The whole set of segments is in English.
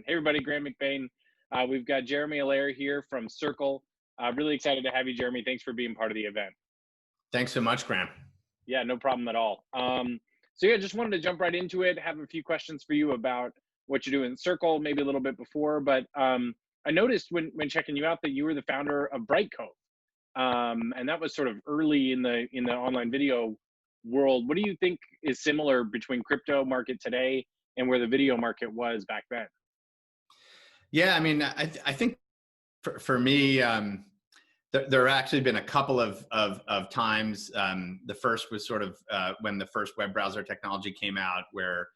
Hey everybody, Grant McBain. We've got Jeremy Allaire here from Circle. Really excited to have you, Jeremy. Thanks for being part of the event. Thanks so much, Graham. Yeah, no problem at all. So yeah, just wanted to jump right into it. Have a few questions for you about what you're doing in Circle, maybe a little bit before, but I noticed when checking you out that you were the founder of Brightcove, and that was sort of early in the online video world. What do you think is similar between crypto market today and where the video market was back then? Yeah, I mean, I think for me, there have actually been a couple of times. The first was sort of when the first web browser technology came out, where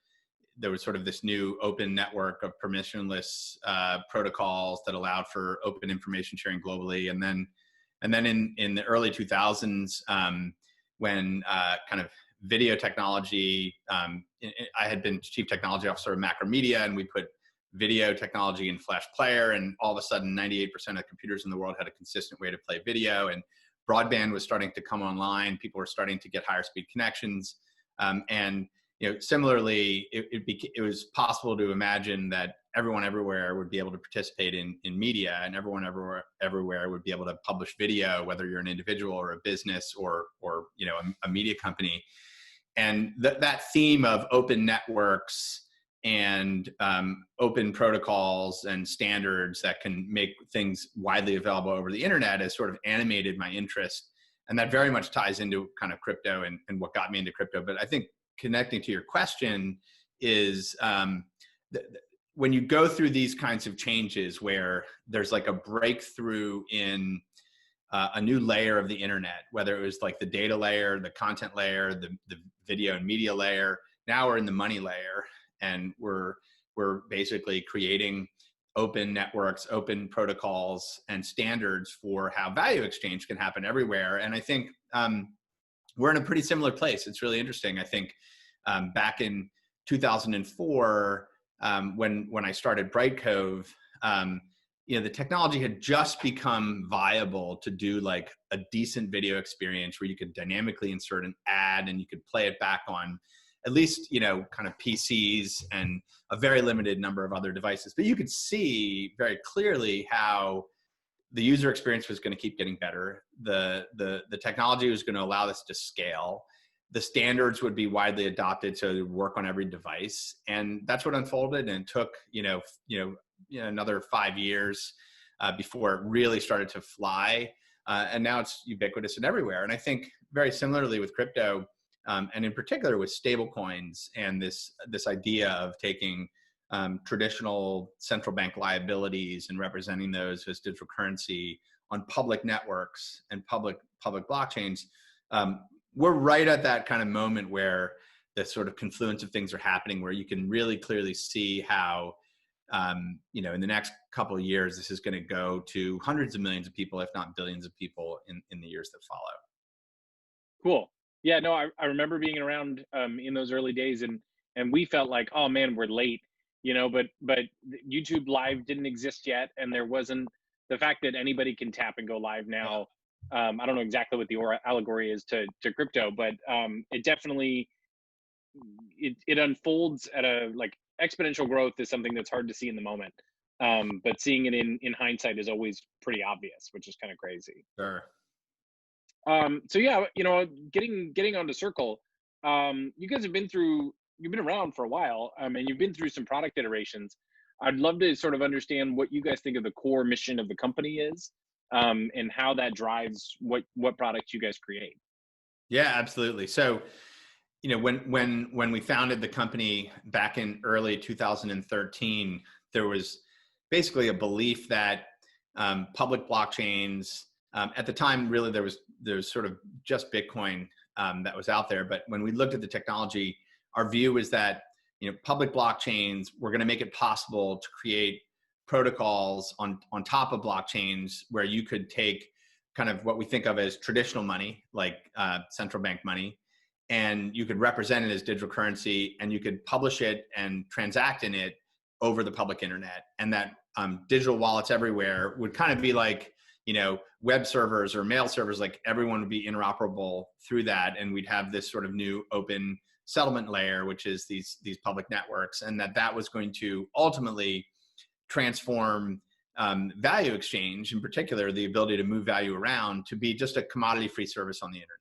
there was sort of this new open network of permissionless protocols that allowed for open information sharing globally. And then in the early 2000s, when kind of video technology, I had been chief technology officer of Macromedia, and we put video technology in Flash Player, and all of a sudden 98% of computers in the world had a consistent way to play video, and broadband was starting to come online. People were starting to get higher speed connections, and similarly, it was possible to imagine that everyone everywhere would be able to participate in media, and everyone everywhere would be able to publish video, whether you're an individual or a business or a media company. And that theme of open networks and open protocols and standards that can make things widely available over the internet has sort of animated my interest. And that very much ties into kind of crypto and what got me into crypto. But I think connecting to your question is when you go through these kinds of changes where there's like a breakthrough in a new layer of the internet, whether it was like the data layer, the content layer, the video and media layer, now we're in the money layer. And we're basically creating open networks, open protocols, and standards for how value exchange can happen everywhere. And I think we're in a pretty similar place. It's really interesting. I think back in 2004, when I started Brightcove, the technology had just become viable to do like a decent video experience where you could dynamically insert an ad and you could play it back on at least, kind of PCs and a very limited number of other devices. But you could see very clearly how the user experience was going to keep getting better. The technology was going to allow this to scale. The standards would be widely adopted to work on every device. And that's what unfolded, and took, another 5 years before it really started to fly. And now it's ubiquitous and everywhere. And I think very similarly with crypto, and in particular with stablecoins and this idea of taking traditional central bank liabilities and representing those as digital currency on public networks and public blockchains, we're right at that kind of moment where the sort of confluence of things are happening, where you can really clearly see how in the next couple of years this is going to go to hundreds of millions of people, if not billions of people, in the years that follow. Cool. Yeah, no, I remember being around in those early days, and we felt like, oh man, we're late, but YouTube Live didn't exist yet, and there wasn't the fact that anybody can tap and go live now. I don't know exactly what the allegory is to crypto, but it definitely it unfolds at a like exponential growth is something that's hard to see in the moment, but seeing it in hindsight is always pretty obvious, which is kind of crazy. Sure. So yeah, getting onto Circle, you guys you've been around for a while, and you've been through some product iterations. I'd love to sort of understand what you guys think of the core mission of the company is, and how that drives what products you guys create. Yeah, absolutely. So, when we founded the company back in early 2013, there was basically a belief that public blockchains, at the time, really there was sort of just Bitcoin that was out there. But when we looked at the technology, our view was that public blockchains were going to make it possible to create protocols on top of blockchains where you could take kind of what we think of as traditional money, like central bank money, and you could represent it as digital currency, and you could publish it and transact in it over the public internet. And that digital wallets everywhere would kind of be like, web servers or mail servers, like everyone would be interoperable through that. And we'd have this sort of new open settlement layer, which is these public networks, and that was going to ultimately transform value exchange, in particular, the ability to move value around, to be just a commodity-free service on the internet,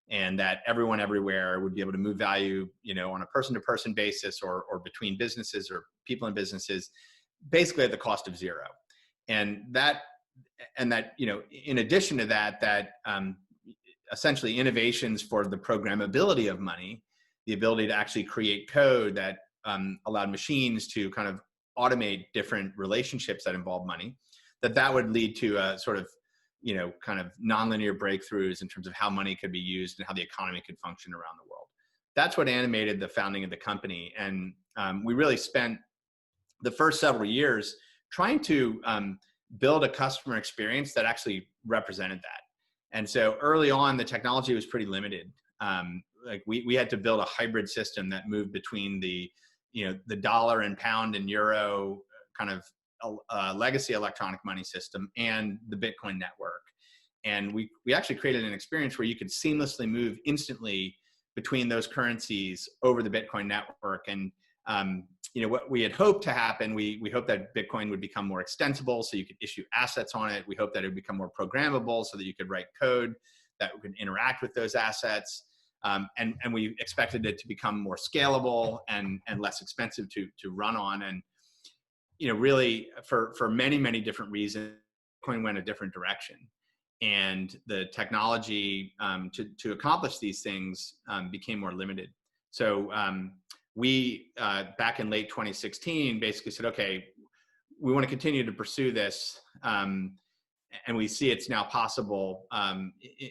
and that everyone everywhere would be able to move value, on a person-to-person basis, or between businesses or people in businesses, basically at the cost of zero. And that, in addition to that, essentially innovations for the programmability of money, the ability to actually create code that allowed machines to kind of automate different relationships that involve money, that would lead to a sort of, kind of nonlinear breakthroughs in terms of how money could be used and how the economy could function around the world. That's what animated the founding of the company. And we really spent the first several years trying to build a customer experience that actually represented that. And so early on, the technology was pretty limited. Like we had to build a hybrid system that moved between the dollar and pound and euro kind of legacy electronic money system and the Bitcoin network. And we actually created an experience where you could seamlessly move instantly between those currencies over the Bitcoin network. And what we had hoped to happen, we hoped that Bitcoin would become more extensible so you could issue assets on it. We hoped that it would become more programmable so that you could write code that could interact with those assets. And we expected it to become more scalable and less expensive to run on. And really for many, many different reasons, Bitcoin went a different direction. And the technology to accomplish these things became more limited. So we, back in late 2016, basically said, okay, we want to continue to pursue this. And we see it's now possible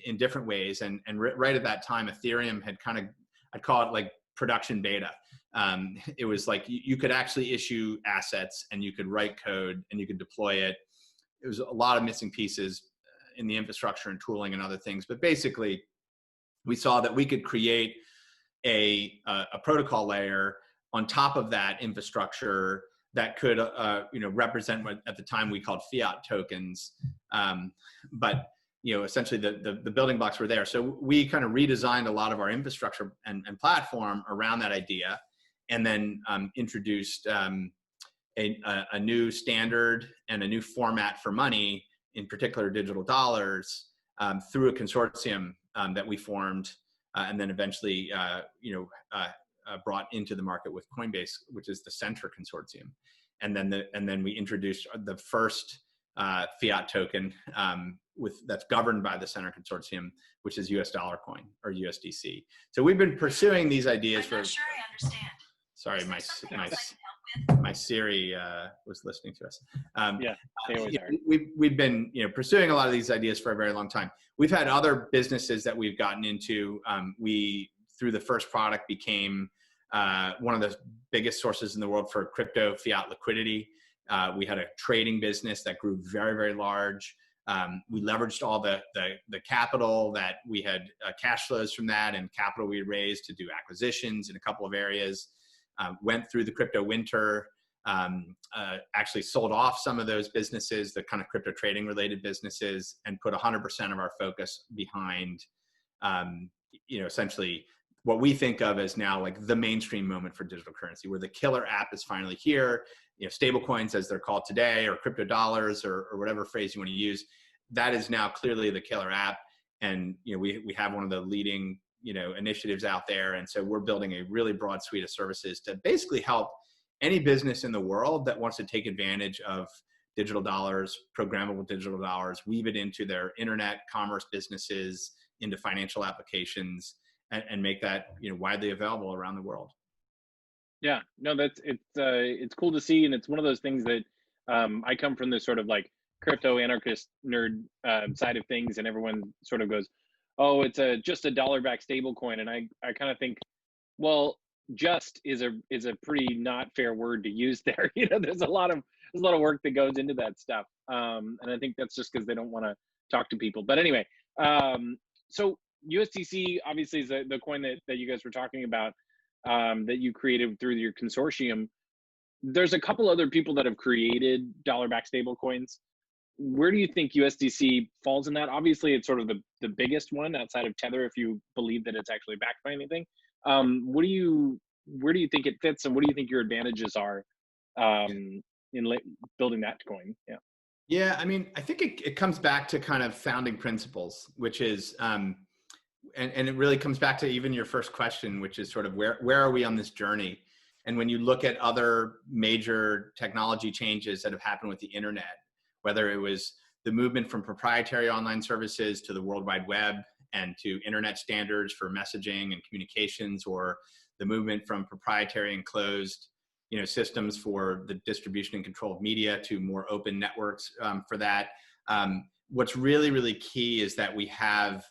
in different ways. And right at that time, Ethereum had kind of, I'd call it like production beta. It was like you could actually issue assets and you could write code and you could deploy it. It was a lot of missing pieces in the infrastructure and tooling and other things. But basically, we saw that we could create a protocol layer on top of that infrastructure that could represent what at the time we called fiat tokens. But essentially the building blocks were there. So we kind of redesigned a lot of our infrastructure and platform around that idea, and then introduced a new standard and a new format for money, in particular digital dollars, through a consortium that we formed, and then eventually brought into the market with Coinbase, which is the Centre Consortium. And then we introduced the first fiat token that's governed by the Centre Consortium, which is US dollar coin, or USDC. So we've been pursuing these ideas for. I'm not sure I understand. Sorry, my Siri was listening to us. Yeah, they always are. We've been pursuing a lot of these ideas for a very long time. We've had other businesses that we've gotten into. We, through the first product, became one of the biggest sources in the world for crypto fiat liquidity. We had a trading business that grew very, very large. We leveraged all the capital that we had, cash flows from that, and capital we raised to do acquisitions in a couple of areas. Went through the crypto winter, actually sold off some of those businesses, the kind of crypto trading related businesses, and put 100% of our focus behind, essentially what we think of as now like the mainstream moment for digital currency, where the killer app is finally here. Stable coins, as they're called today, or crypto dollars, or whatever phrase you want to use, that is now clearly the killer app. And we have one of the leading initiatives out there. And so we're building a really broad suite of services to basically help any business in the world that wants to take advantage of digital dollars, programmable digital dollars, weave it into their internet commerce businesses, into financial applications, and make that widely available around the world. Yeah, no, it's cool to see, and it's one of those things that I come from this sort of like crypto anarchist nerd side of things, and everyone sort of goes, "Oh, it's just a dollar-backed stable coin," and I kind of think, well, just is a pretty not fair word to use there. There's a lot of work that goes into that stuff, and I think that's just because they don't want to talk to people. But anyway, so USDC obviously is the coin that you guys were talking about, that you created through your consortium. There's a couple other people that have created dollar-backed stable coins. Where do you think USDC falls in that? Obviously, it's sort of the biggest one outside of Tether, if you believe that it's actually backed by anything. Where do you think it fits, and what do you think your advantages are in building that coin. Yeah. Yeah, I mean, I think it comes back to kind of founding principles, which is, and it really comes back to even your first question, which is sort of where are we on this journey? And when you look at other major technology changes that have happened with the internet, whether it was the movement from proprietary online services to the World Wide Web and to internet standards for messaging and communications, or the movement from proprietary and closed, systems for the distribution and control of media to more open networks for that. What's really, really key is that we have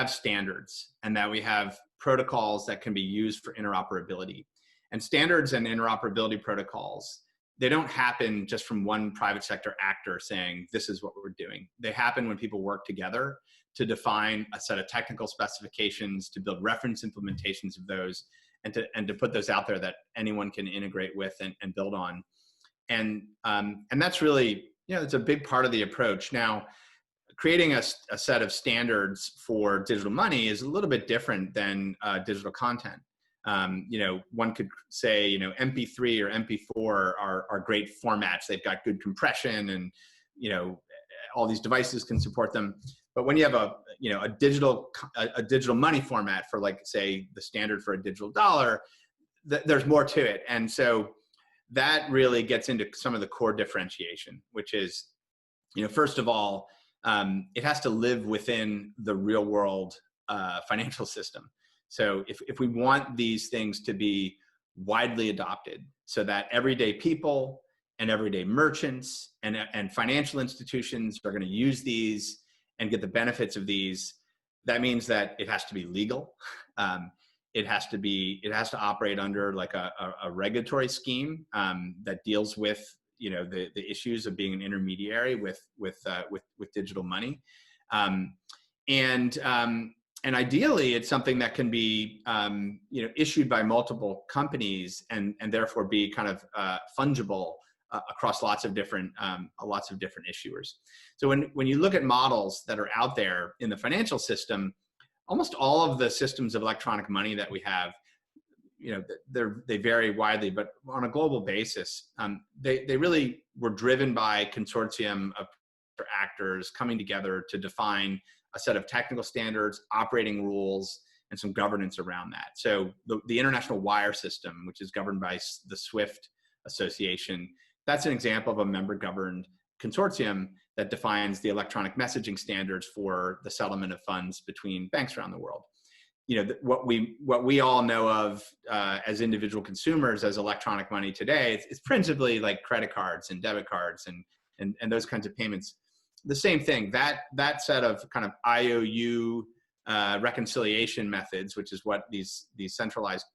standards and that we have protocols that can be used for interoperability. And standards and interoperability protocols, they don't happen just from one private sector actor saying, this is what we're doing. They happen when people work together to define a set of technical specifications, to build reference implementations of those, and to put those out there that anyone can integrate with and build on. And that's really, it's a big part of the approach. Now, creating a set of standards for digital money is a little bit different than digital content. One could say, MP3 or MP4 are great formats. They've got good compression, and all these devices can support them. But when you have a digital money format for, like, say, the standard for a digital dollar, there's more to it. And so that really gets into some of the core differentiation, which is, first of all, it has to live within the real world financial system. So if we want these things to be widely adopted so that everyday people and everyday merchants and financial institutions are going to use these and get the benefits of these, that means that it has to be legal. It has to operate under like a regulatory scheme that deals with the issues of being an intermediary with digital money, and ideally it's something that can be issued by multiple companies and therefore be kind of fungible across lots of different issuers. So when you look at models that are out there in the financial system, almost all of the systems of electronic money that we have, they vary widely, but on a global basis, they really were driven by consortium of actors coming together to define a set of technical standards, operating rules, and some governance around that. So the International Wire System, which is governed by the SWIFT Association, that's an example of a member-governed consortium that defines the electronic messaging standards for the settlement of funds between banks around the world. What we all know of as individual consumers as electronic money today, it's principally like credit cards and debit cards and those kinds of payments. The same thing, that set of kind of IOU reconciliation methods, which is what these centralized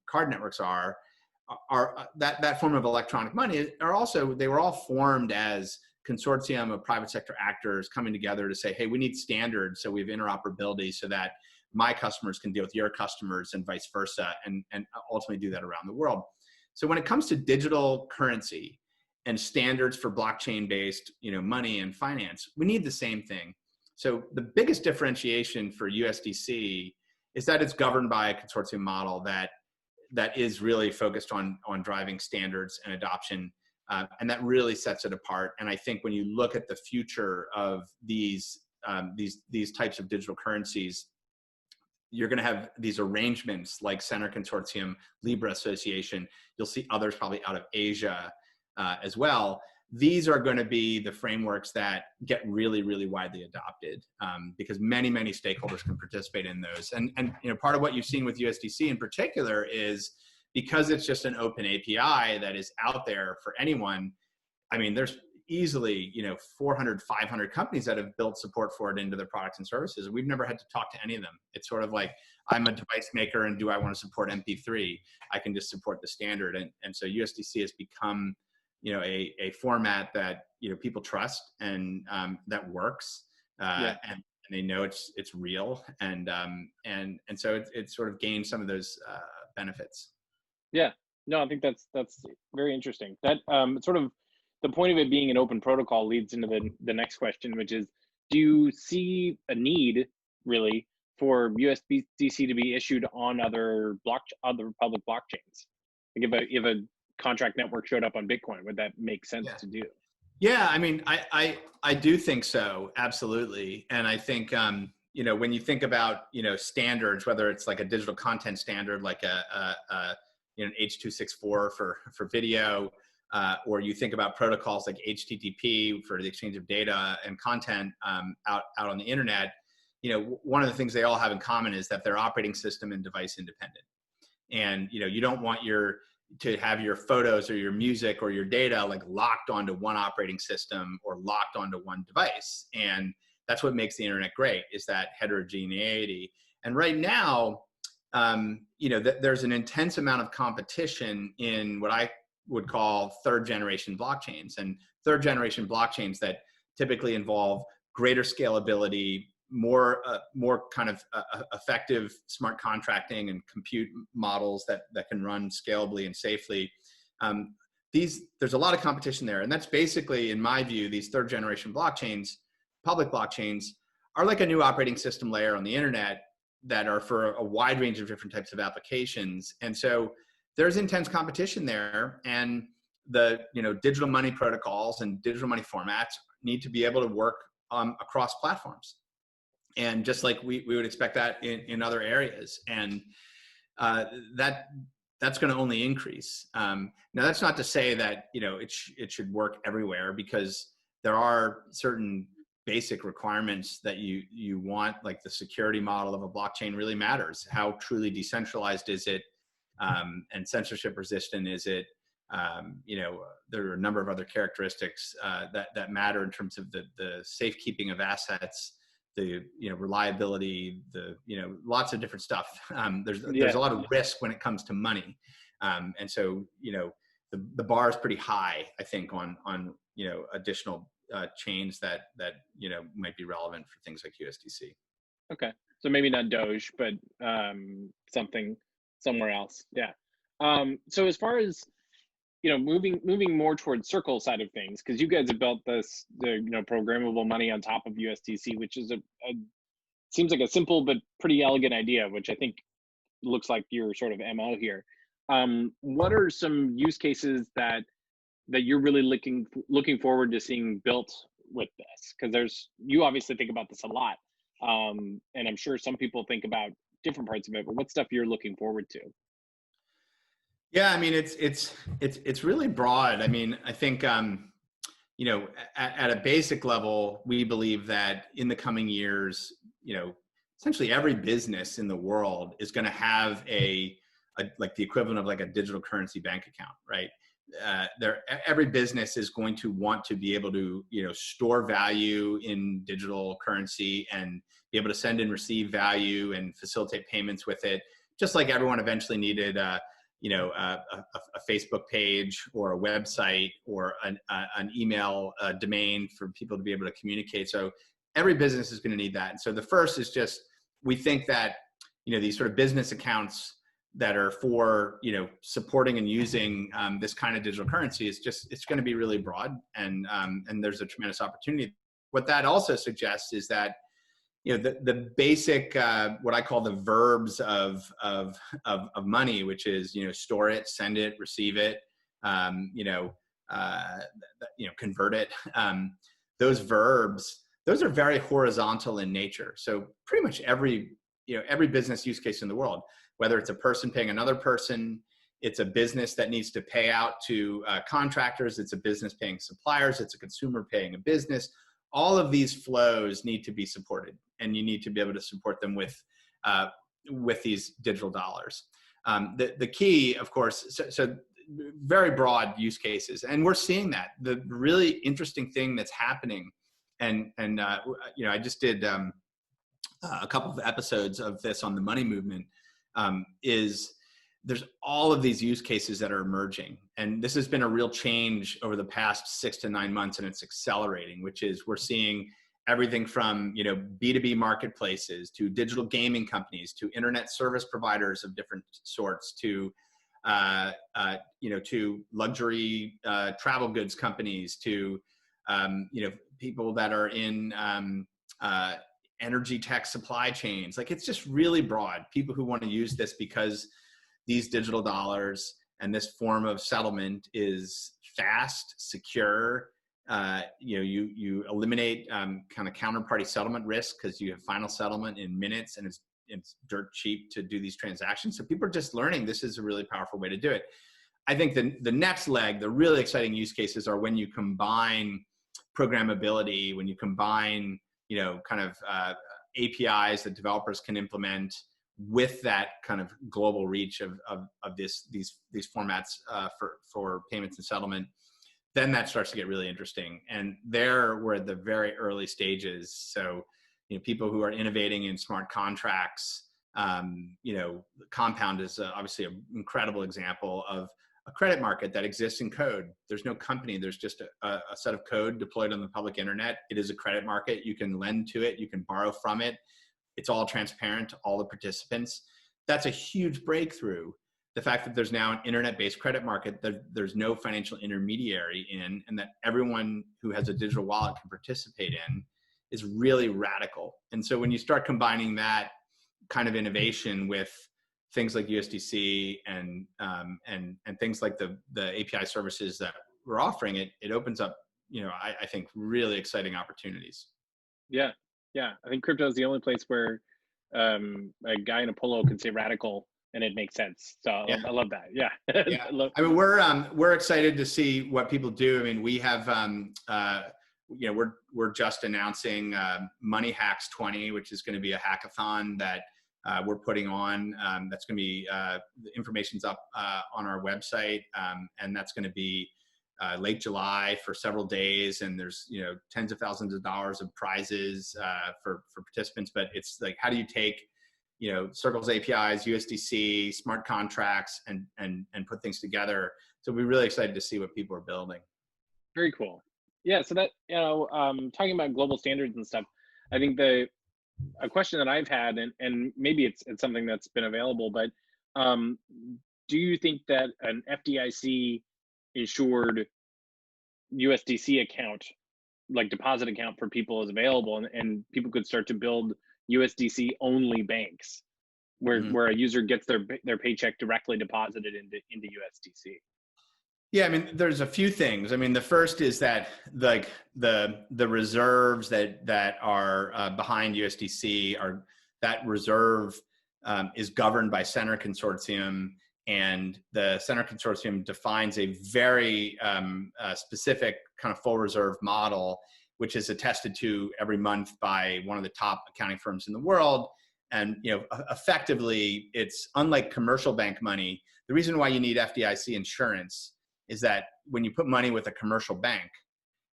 card networks are that form of electronic money they were all formed as consortium of private sector actors coming together to say, hey, we need standards so we have interoperability so that my customers can deal with your customers and vice versa, and ultimately do that around the world. So when it comes to digital currency and standards for blockchain-based money and finance, we need the same thing. So the biggest differentiation for USDC is that it's governed by a consortium model that is really focused on driving standards and adoption, and that really sets it apart. And I think when you look at the future of these types of digital currencies, you're going to have these arrangements like Center Consortium, Libra Association. You'll see others probably out of Asia as well. These are going to be the frameworks that get really, really widely adopted because many, many stakeholders can participate in those. And part of what you've seen with USDC in particular is because it's just an open API that is out there for anyone. I mean, there's easily 400, 500 companies that have built support for it into their products and services. We've never had to talk to any of them. It's sort of like, I'm a device maker and do I want to support MP3? I can just support the standard. And so USDC has become a format that people trust and that works, and they know it's real, and so it sort of gained some of those benefits. Yeah, no, I think that's very interesting. That sort of the point of it being an open protocol leads into the next question, which is, do you see a need really for USDC to be issued on other public blockchains? Like if contract network showed up on Bitcoin? Would that make sense Yeah. to do? Yeah, I mean, I do think so, absolutely. And I think, when you think about, standards, whether it's like a digital content standard, like an H.264 for video, or you think about protocols like HTTP for the exchange of data and content out on the internet, one of the things they all have in common is that they're operating system and device independent. And you don't want to have your photos or your music or your data like locked onto one operating system or locked onto one device. And that's what makes the internet great, is that heterogeneity. And right now, there's an intense amount of competition in what I would call third generation blockchains, and third generation blockchains that typically involve greater scalability, more kind of effective smart contracting and compute models that can run scalably and safely. There's a lot of competition there, and that's basically, in my view, these third generation blockchains, public blockchains, are like a new operating system layer on the internet that are for a wide range of different types of applications. And so there's intense competition there, and the digital money protocols and digital money formats need to be able to work across platforms. And just like we would expect that in other areas. And that's going to only increase. Now, that's not to say that it should work everywhere, because there are certain basic requirements that you want, like the security model of a blockchain really matters. How truly decentralized is it, and censorship resistant is it? There are a number of other characteristics that matter in terms of the safekeeping of assets, the reliability, lots of different stuff. There's a lot of risk when it comes to money, and so the bar is pretty high, I think, on additional chains that might be relevant for things like USDC. Okay, so maybe not Doge, but something somewhere else. Yeah. So as far as moving more towards Circle side of things, because you guys have built the programmable money on top of USDC, which is seems like a simple but pretty elegant idea, which I think looks like your sort of MO here. What are some use cases that you're really looking forward to seeing built with this? Because you obviously think about this a lot, and I'm sure some people think about different parts of it. But what stuff you're looking forward to? Yeah, I mean, it's really broad. I mean, I think at a basic level, we believe that in the coming years, essentially every business in the world is going to have like the equivalent of like a digital currency bank account, right? Every business is going to want to be able to store value in digital currency and be able to send and receive value and facilitate payments with it, just like everyone eventually needed a Facebook page or a website or an email domain for people to be able to communicate. So every business is going to need that. And so the first is just, we think that these sort of business accounts that are for supporting and using this kind of digital currency it's going to be really broad, and there's a tremendous opportunity. What that also suggests is that the basic what I call the verbs of money, which is store it, send it, receive it, convert it. Those verbs, those are very horizontal in nature. So pretty much every business use case in the world, whether it's a person paying another person, it's a business that needs to pay out to contractors, it's a business paying suppliers, it's a consumer paying a business. All of these flows need to be supported, and you need to be able to support them with these digital dollars. The key, of course, so very broad use cases, and we're seeing that. The really interesting thing that's happening, and I just did a couple of episodes of this on the money movement, is there's all of these use cases that are emerging. And this has been a real change over the past 6 to 9 months, and it's accelerating, which is we're seeing everything from, B2B marketplaces to digital gaming companies to internet service providers of different sorts to, to luxury travel goods companies to, people that are in energy tech supply chains. Like, it's just really broad. People who want to use this because these digital dollars and this form of settlement is fast, secure. You eliminate kind of counterparty settlement risk because you have final settlement in minutes, and it's dirt cheap to do these transactions. So people are just learning this is a really powerful way to do it. I think the next leg, the really exciting use cases are when you combine programmability, when you combine, kind of APIs that developers can implement with that kind of global reach of these formats for payments and settlement. Then that starts to get really interesting. And there we're at the very early stages. So, people who are innovating in smart contracts, Compound is obviously an incredible example of a credit market that exists in code. There's no company. There's just a set of code deployed on the public internet. It is a credit market. You can lend to it. You can borrow from it. It's all transparent to all the participants. That's a huge breakthrough. The fact that there's now an internet-based credit market that there's no financial intermediary in, and that everyone who has a digital wallet can participate in, is really radical. And so when you start combining that kind of innovation with things like USDC and things like the API services that we're offering, it opens up, I think really exciting opportunities. Yeah. I think crypto is the only place where a guy in a polo can say radical and it makes sense. So Yeah. I love that. Yeah. Yeah. I mean, we're excited to see what people do. I mean, we have, we're just announcing Money Hacks 20, which is going to be a hackathon that we're putting on. That's going to be, the information's up on our website, and that's going to be late July for several days. And there's, tens of thousands of dollars of prizes for participants. But it's like, how do you take, Circle's APIs, USDC, smart contracts, and put things together? So we're really excited to see what people are building. Very cool. Yeah. So that, talking about global standards and stuff, I think a question that I've had, and maybe it's something that's been available, but do you think that an FDIC insured USDC account, like deposit account for people, is available, and people could start to build USDC only banks where a user gets their paycheck directly deposited into USDC? Yeah, I mean, there's a few things. I mean, the first is that like the reserves that are behind USDC that reserve is governed by Center Consortium, and the Center Consortium defines a very specific kind of full reserve model, which is attested to every month by one of the top accounting firms in the world. And effectively, it's unlike commercial bank money. The reason why you need FDIC insurance is that when you put money with a commercial bank,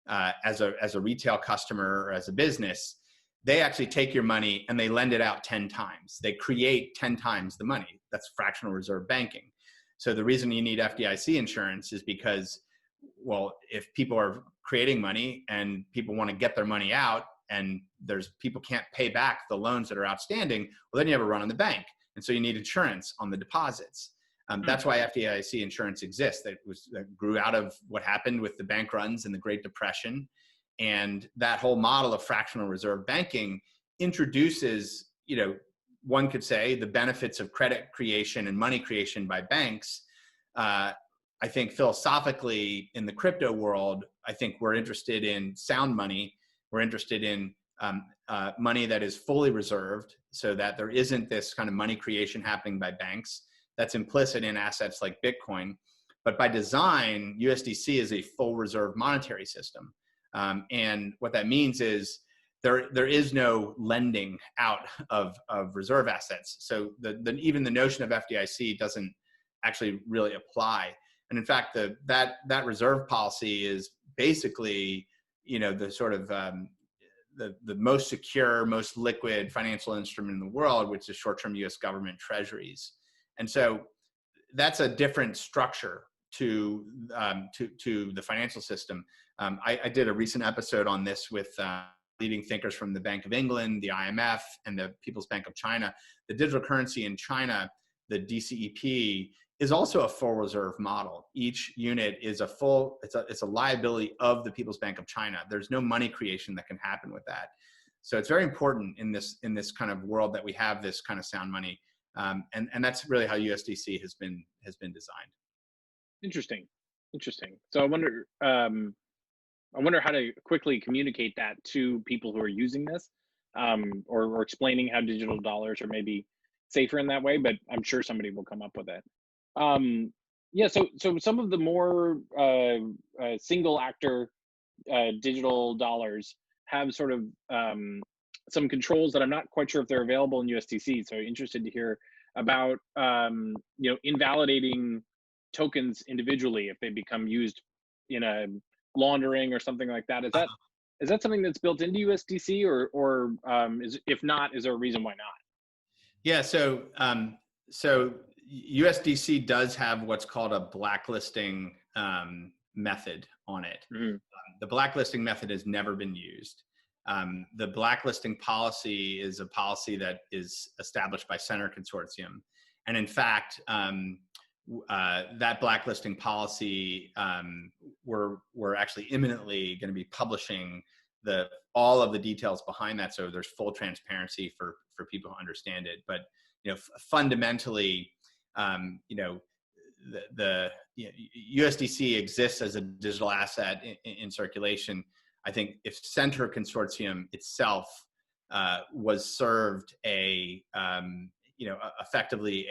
as a retail customer or as a business, they actually take your money and they lend it out 10 times. They create 10 times the money. That's fractional reserve banking. So the reason you need FDIC insurance is because, well, if people are creating money and people want to get their money out, and people can't pay back the loans that are outstanding, well, then you have a run on the bank. And so you need insurance on the deposits. That's why FDIC insurance exists. That grew out of what happened with the bank runs and the Great Depression. And that whole model of fractional reserve banking introduces, one could say, the benefits of credit creation and money creation by banks. I think philosophically in the crypto world, I think we're interested in sound money. We're interested in money that is fully reserved, so that there isn't this kind of money creation happening by banks that's implicit in assets like Bitcoin. But by design, USDC is a full reserve monetary system. And what that means is there is no lending out of reserve assets. So even the notion of FDIC doesn't actually really apply. And in fact, that reserve policy is basically, the sort of the most secure, most liquid financial instrument in the world, which is short-term U.S. government treasuries. And so that's a different structure to the financial system. I did a recent episode on this with leading thinkers from the Bank of England, the IMF, and the People's Bank of China. The digital currency in China, the DCEP, is also a full reserve model. Each unit is it's a liability of the People's Bank of China. There's no money creation that can happen with that. So it's very important in this kind of world that we have this kind of sound money. And that's really how USDC has been designed. Interesting. Interesting. So I wonder how to quickly communicate that to people who are using this, or explaining how digital dollars are maybe safer in that way. But I'm sure somebody will come up with it. Um, yeah. So some of the more single actor digital dollars have sort of some controls that I'm not quite sure if they're available in USDC. So interested to hear about invalidating tokens individually if they become used in a laundering or something like that. Is that something that's built into USDC, or is, if not, is there a reason why not? Yeah, so USDC does have what's called a blacklisting method on it. Hmm. The blacklisting method has never been used. The blacklisting policy is a policy that is established by Center Consortium, and in fact, that blacklisting policy, we're actually imminently going to be publishing all of the details behind that, so there's full transparency for people who understand it. But fundamentally, the USDC exists as a digital asset in circulation. I think if Center Consortium itself was served effectively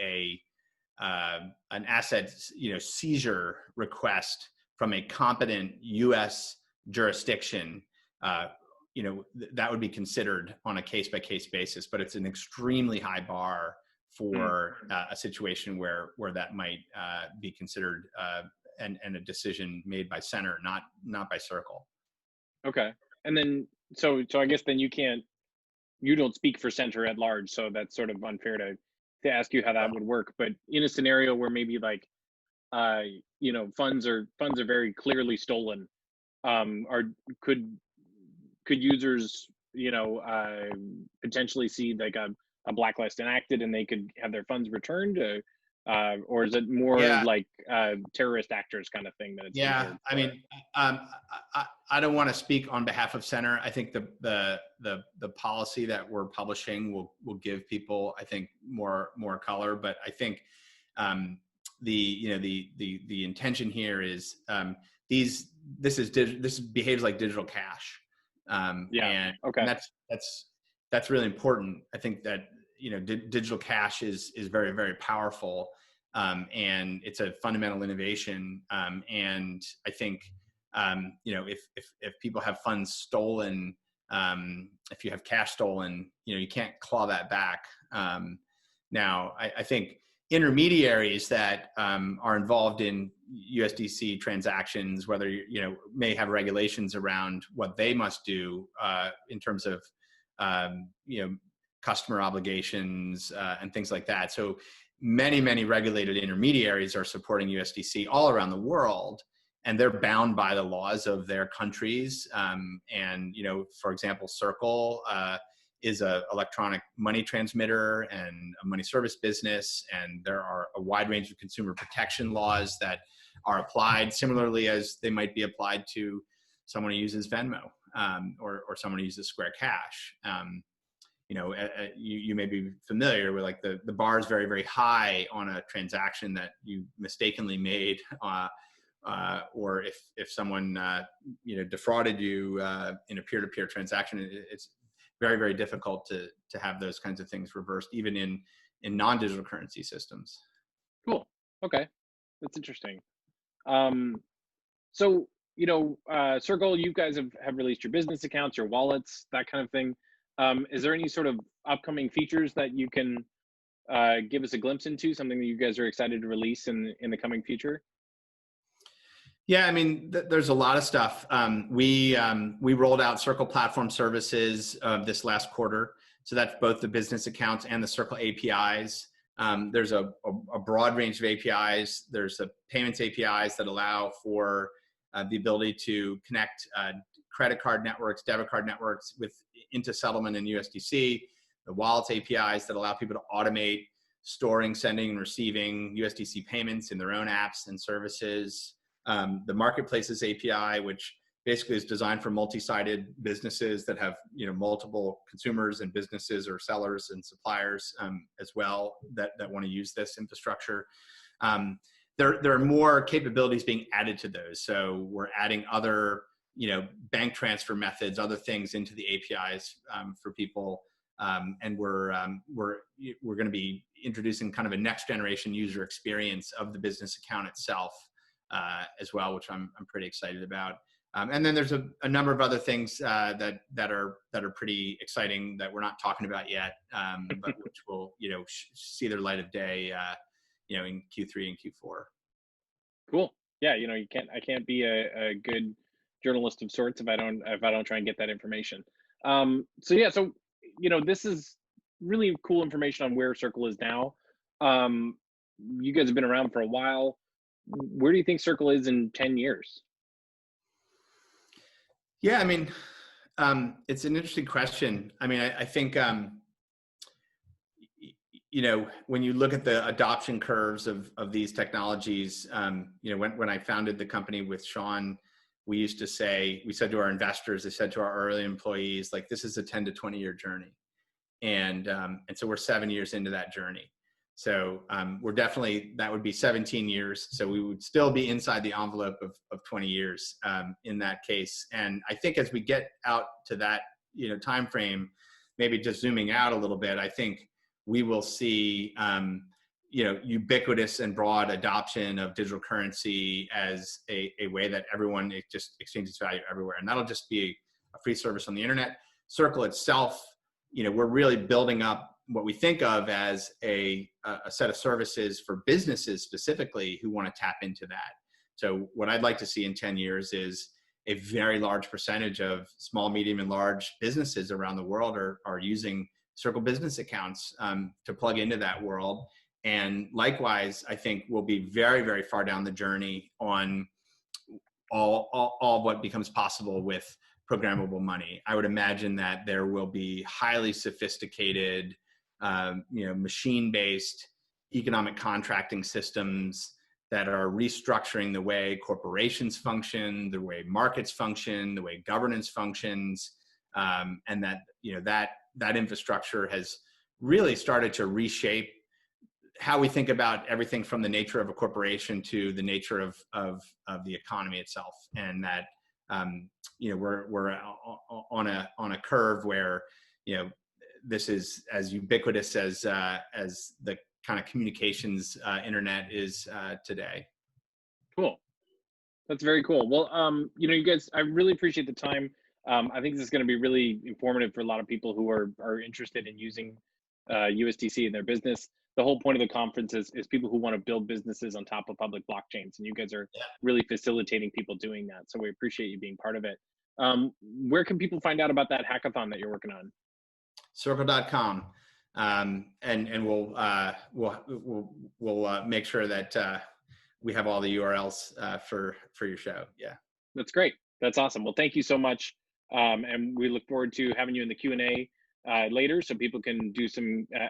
an asset seizure request from a competent U.S. jurisdiction, that would be considered on a case-by-case basis. But it's an extremely high bar for a situation where that might be considered and a decision made by Center, not by Circle. Okay. And then so I guess then you don't speak for Center at large, so that's sort of unfair to ask you how that would work. But in a scenario where maybe like funds are very clearly stolen, are could users potentially see like a blacklist enacted and they could have their funds returned, or is it more Yeah. like terrorist actors kind of thing that it's Yeah, reserved I for? mean, I don't want to speak on behalf of Center. I think the policy that we're publishing will give people, I think, more color. But I think the intention here is this behaves like digital cash, Yeah. and Okay. that's really important. I think that digital cash is very, very powerful. And it's a fundamental innovation. And I think, if people have funds stolen, if you have cash stolen, you can't claw that back. Now, I think intermediaries that are involved in USDC transactions, whether may have regulations around what they must do in terms of customer obligations and things like that. So many regulated intermediaries are supporting USDC all around the world, and they're bound by the laws of their countries. And for example, Circle is a electronic money transmitter and a money service business, and there are a wide range of consumer protection laws that are applied similarly as they might be applied to someone who uses Venmo or someone who uses Square Cash. You may be familiar with like the bar is very, very high on a transaction that you mistakenly made, or if someone defrauded you in a peer-to-peer transaction. It's very, very difficult to have those kinds of things reversed, even in non-digital currency systems. Cool. Okay. That's interesting. Um, so, Circle, you guys have released your business accounts, your wallets, that kind of thing. Is there any sort of upcoming features that you can give us a glimpse into, something that you guys are excited to release in the coming future? Yeah, I mean, there's a lot of stuff. We rolled out Circle Platform Services this last quarter. So that's both the business accounts and the Circle APIs. There's a broad range of APIs. There's the payments APIs that allow for the ability to connect credit card networks, debit card networks into settlement in USDC. The wallets APIs that allow people to automate storing, sending, and receiving USDC payments in their own apps and services. The Marketplaces API, which basically is designed for multi-sided businesses that have multiple consumers and businesses or sellers and suppliers as well that want to use this infrastructure. there are more capabilities being added to those. So we're adding other, bank transfer methods, other things into the APIs for people. And we're going to be introducing kind of a next generation user experience of the business account itself as well, which I'm pretty excited about. And then there's a number of other things that are pretty exciting that we're not talking about yet, but which will see their light of day in Q3 and Q4. Cool. Yeah, I can't be a good journalist of sorts if I don't try and get that information. So this is really cool information on where Circle is now. You guys have been around for a while. Where do you think Circle is in 10 years? Yeah, I mean, it's an interesting question. I mean, I think, when you look at the adoption curves of these technologies, when I founded the company with Sean, we said to our investors, they said to our early employees, like, this is a 10 to 20 year journey. And so we're 7 years into that journey. So that would be 17 years. So we would still be inside the envelope of 20 years in that case. And I think as we get out to that, time frame, maybe just zooming out a little bit, I think we will see, ubiquitous and broad adoption of digital currency as a way that everyone just exchanges value everywhere. And that'll just be a free service on the internet. Circle itself, we're really building up what we think of as a set of services for businesses specifically who want to tap into that. So what I'd like to see in 10 years is a very large percentage of small, medium, and large businesses around the world are using Circle business accounts to plug into that world. And likewise, I think we'll be very, very far down the journey on all what becomes possible with programmable money. I would imagine that there will be highly sophisticated machine-based economic contracting systems that are restructuring the way corporations function, the way markets function, the way governance functions, and that infrastructure has really started to reshape how we think about everything from the nature of a corporation to the nature of the economy itself. And that we're on a curve where this is as ubiquitous as the kind of communications internet is today. Cool. That's very cool. Well, you guys, I really appreciate the time. I think this is going to be really informative for a lot of people who are interested in using USDC in their business. The whole point of the conference is people who want to build businesses on top of public blockchains, and you guys are really facilitating people doing that. So we appreciate you being part of it. Where can people find out about that hackathon that you're working on? Circle.com, and we'll make sure that we have all the URLs for your show. Yeah, that's great. That's awesome. Well, thank you so much, and we look forward to having you in the Q&A later, so people can do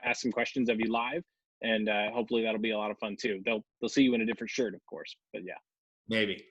ask some questions of you live, and hopefully that'll be a lot of fun too. They'll see you in a different shirt, of course, but yeah, maybe.